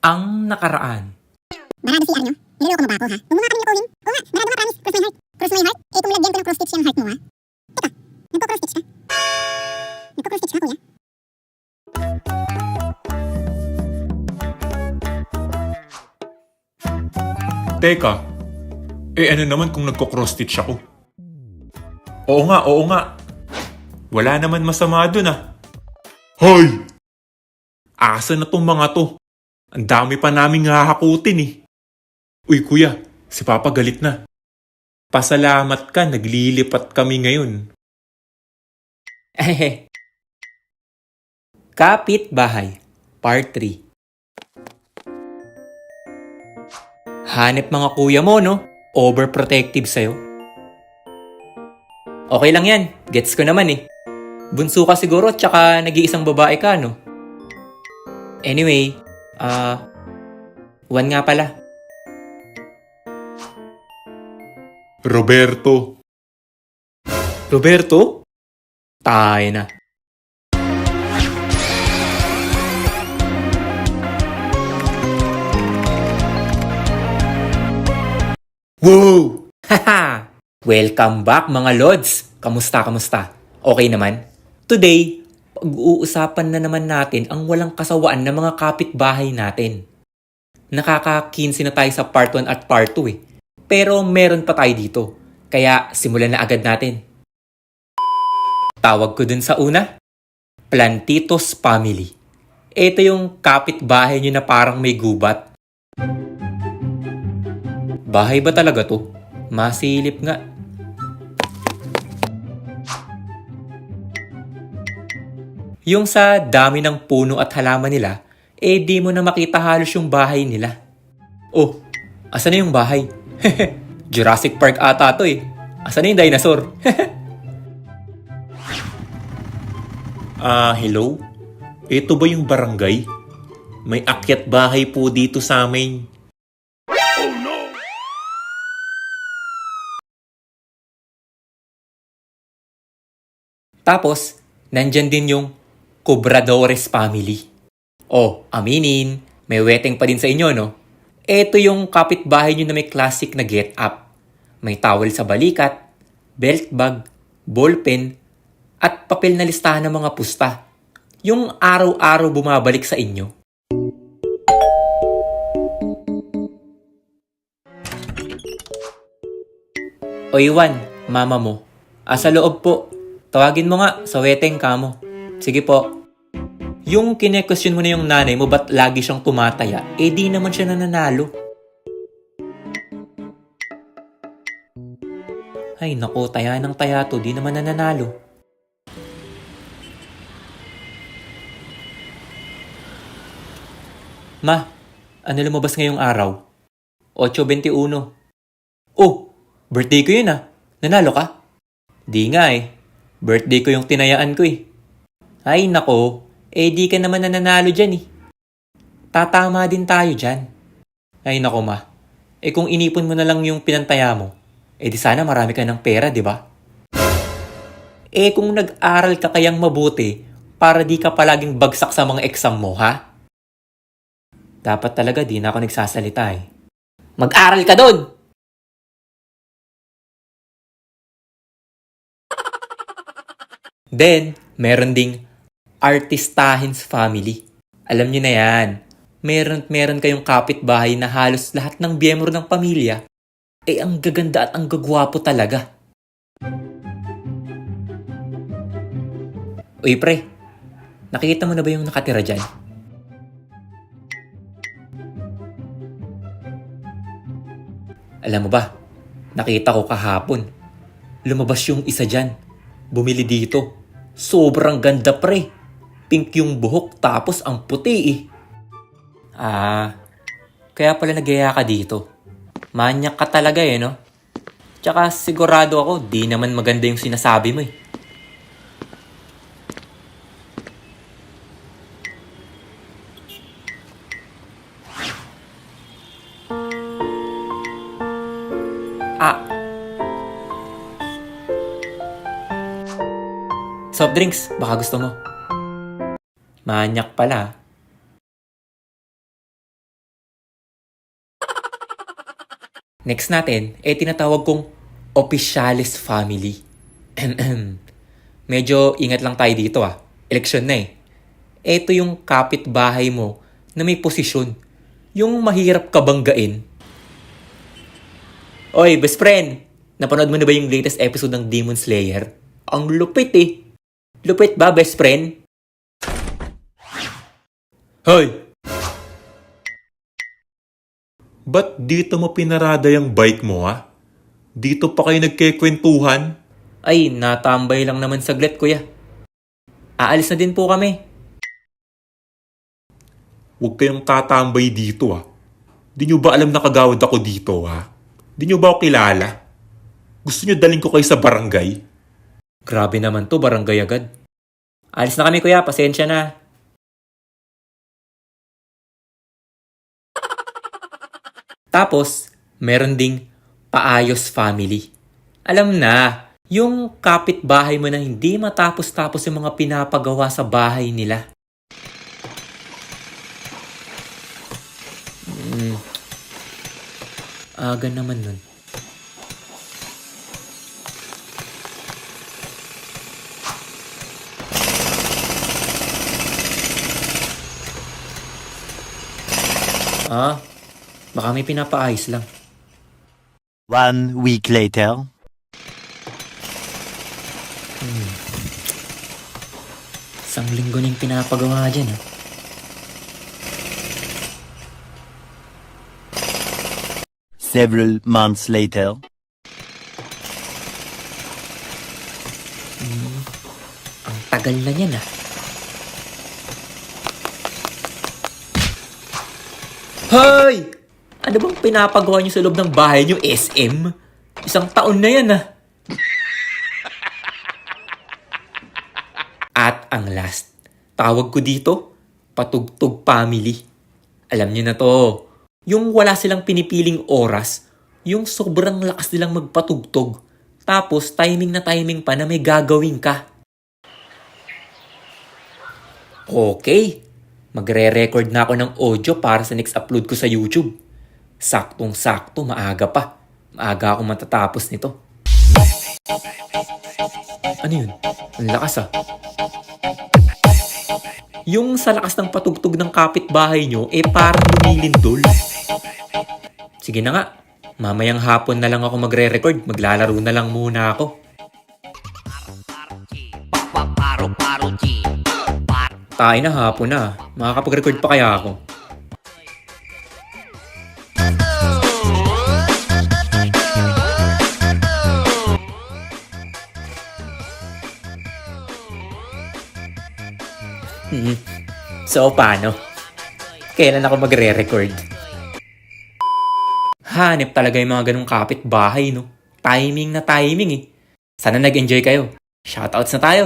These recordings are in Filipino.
Ang nakaraan. Barado CR nyo? Niloloko mo ba ako ha? Huwag mo nga kami lukuhin. Oo nga, barado nga promise. Cross my heart. Cross my heart? Eh kung lagyan ko ng cross stitch yung heart mo ha? Teka, nagko-cross stitch ka? Nagko-cross stitch ka kuya? Teka, ano naman kung nagko-cross-stitch ako? Oo nga. Wala naman masama dun ah. Hoy! Asa na tong mga to? Ang dami pa naming hahakutin eh. Uy kuya, si Papa galit na. Pasalamat ka, naglilipat kami ngayon. Kapitbahay, Part 3. Hanep mga kuya mo, no? Overprotective sa'yo. Okay lang yan. Gets ko naman eh. Bunso ka siguro tsaka nag-iisang babae ka, no? Anyway, Juan nga pala. Roberto. Roberto? Tayo na. Wow! Haha! Welcome back mga lods! Kamusta? Okay naman? Today, pag-uusapan na naman natin ang walang kasawaan ng mga kapitbahay natin. Nakaka-15 na tayo sa part 1 at part 2 eh. Pero meron pa tayo dito. Kaya simulan na agad natin. Tawag ko dun sa una, Plantitos Family. Ito yung kapitbahay nyo na parang may gubat. Bahay ba talaga to? Masilip nga. Yung sa dami ng puno at halaman nila, di mo na makita halos yung bahay nila. Oh, asan na yung bahay? Jurassic Park ata to eh. Asan na yung dinosaur? Hello? Ito ba yung barangay? May akyat bahay po dito sa amin. Tapos, nandyan din yung Cobradores family. Oh, aminin, may weteng pa din sa inyo, no? Ito yung kapitbahay nyo na may classic na get up. May towel sa balikat, belt bag, ballpen, at papel na listahan ng mga pusta. Yung araw-araw bumabalik sa inyo. O Iwan, mama mo. Asa loob po. Tawagin mo nga sa weteng kamo. Sige po. Yung kine-question mo na yung nanay mo ba't lagi siyang tumataya, di naman siya nananalo. Ay nako, taya ng taya to, di naman nananalo. Ma, ano lumabas ngayong araw? 8:21. Oh, birthday ko yun ah. Nanalo ka? Di nga eh. Birthday ko yung tinayaan ko eh. Ay nako, di ka naman nananalo dyan eh. Tatama din tayo dyan. Ay nako ma, kung inipon mo na lang yung pinantaya mo, di sana marami ka ng pera, di ba? Kung nag-aral ka kayang mabuti, para di ka palaging bagsak sa mga exam mo, ha? Dapat talaga di na ako nagsasalita eh. Mag-aral ka doon! Then, meron ding Artistahins family. Alam nyo na yan. Meron kayong kapitbahay na halos lahat ng miyembro ng pamilya ang gaganda at ang gagwapo talaga. Uy pre, nakikita mo na ba yung nakatira dyan? Alam mo ba, nakita ko kahapon. Lumabas yung isa dyan. Bumili dito. Sobrang ganda pre. Pink yung buhok tapos ang puti eh. Kaya pala nagaya ka dito. Manyak ka talaga eh, no? Tsaka sigurado ako, di naman maganda yung sinasabi mo eh. Soft drinks, baka gusto mo. Manyak pala. Next natin, tinatawag kong Officialis Family. Medyo ingat lang tayo dito Eleksyon na Ito yung kapitbahay mo na may posisyon. Yung mahirap ka banggain. Oy, best friend! Napanood mo na ba yung latest episode ng Demon Slayer? Ang lupit Lupit ba, best friend? Hoy! Ba't dito mo pinarada yung bike mo Dito pa kayo nagkekwentuhan? Ay, natambay lang naman saglit, kuya. Aalis na din po kami. Huwag kayong tatambay dito Di nyo ba alam na kagawad ako dito Di nyo ba ako kilala? Gusto nyo dalhin ko kayo sa barangay? Grabe naman to, barangay agad. Alis na kami, kuya. Pasensya na. Tapos, meron ding Paayos Family. Alam na, yung kapitbahay mo na hindi matapos-tapos yung mga pinapagawa sa bahay nila. Aga naman nun. Baka may pinapaayos lang. 1 week later. Isang linggo na yung pinapagawa dyan Several months later. Ang tagal na yan Hoy! Ano bang pinapagawa niyo sa loob ng bahay niyo, SM? Isang taon na yan At ang last, tawag ko dito, Patugtog Family. Alam niyo na to, yung wala silang pinipiling oras, yung sobrang lakas nilang magpatugtog, tapos timing na timing pa na may gagawin ka. Okay, magre-record na ako ng audio para sa next upload ko sa YouTube. Saktong-sakto, maaga pa. Maaga akong matatapos nito. Ano yun? Ang lakas Yung sa lakas ng patugtog ng kapitbahay nyo, parang lumilindol. Sige na nga, mamayang hapon na lang ako magre-record. Maglalaro na lang muna ako. Tayo na, hapon na. Makakapag-record pa kaya ako? So, paano? Kailan ako magre-record? Hanip talaga yung mga ganong kapitbahay, no? Timing na timing Sana nag-enjoy kayo. Shoutouts na tayo!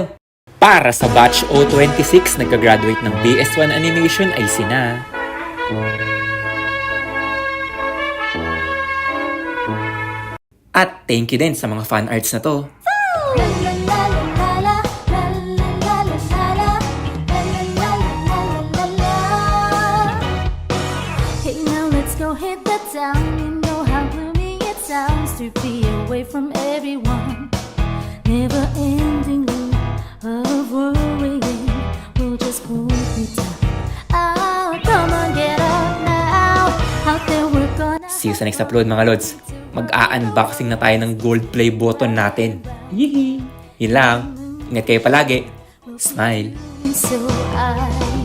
Para sa Batch 026, nagka-graduate ng BS1 Animation ay sina... At thank you din sa mga fan arts na to. Hey, now let's go hit the town. You know how gloomy it sounds to be away from everyone. Never ending loop of worrying will just pull me down. Oh, come on, get up now. Out there we're gonna. See you sa next upload, mga lods. Mag-a-unboxing na tayo ng gold play button natin. Yee! Yun lang. Ingat kayo palagi. Smile. So I